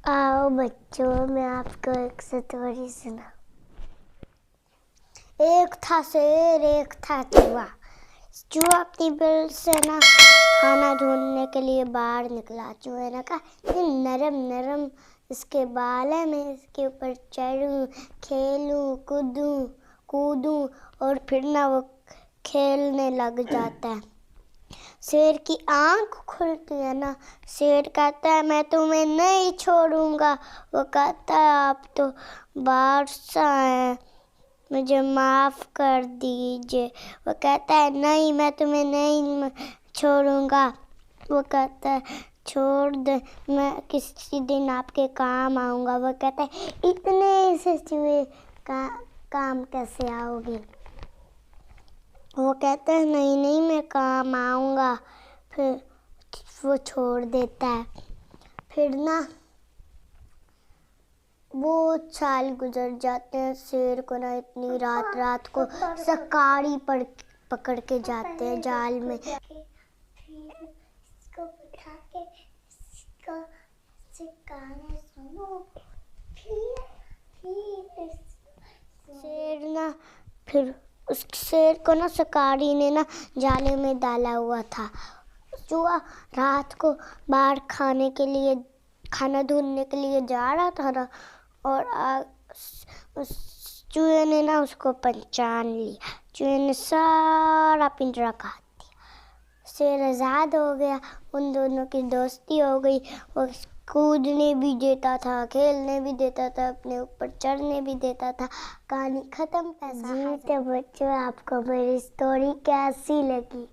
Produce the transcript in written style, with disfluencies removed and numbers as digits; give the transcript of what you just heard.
आओ बच्चों, मैं आपको एक स्टोरी सुना। एक था शेर, एक था चूहा। चूहा अपनी बिल से ना खाना ढूंढने के लिए बाहर निकला। चूहे ने कहा, ये नरम नरम इसके बाल है, मैं इसके ऊपर चढ़ूं, खेलूं, कूदूं और फिर ना वो खेलने लग जाता है। शेर की आंख खुलती है ना। शेर कहता है, मैं तुम्हें नहीं छोड़ूंगा। वो कहता है, आप तो बादशाह हैं, मुझे माफ़ कर दीजिए। वो कहता है, नहीं, मैं तुम्हें नहीं छोड़ूंगा। वो कहता है, छोड़ दे, मैं किसी दिन आपके काम आऊँगा। वो कहता है, इतने से चूहे काम कैसे आओगे? वो कहता है, नहीं नहीं, मैं काम आऊँगा। फिर वो छोड़ देता है। फिर ना बहुत साल गुजर जाते हैं। शेर को ना इतनी रात को शिकारी पकड़ के जाते हैं जाल में। इसको बिठा के इसको सुनो। फिर उस शेर को ना शिकारी ने ना जाले में डाला हुआ था। चूहा रात को बाहर खाना ढूंढने के लिए जा रहा था ना, और उस चूहे ने ना उसको पहचान लिया। चूहे ने सारा पिंजरा काट दिया। शेर आज़ाद हो गया। उन दोनों की दोस्ती हो गई। वो कूदने भी देता था, खेलने भी देता था, अपने ऊपर चढ़ने भी देता था। कहानी खत्म। पैसा जी तो बच्चों, आपको मेरी स्टोरी कैसी लगी?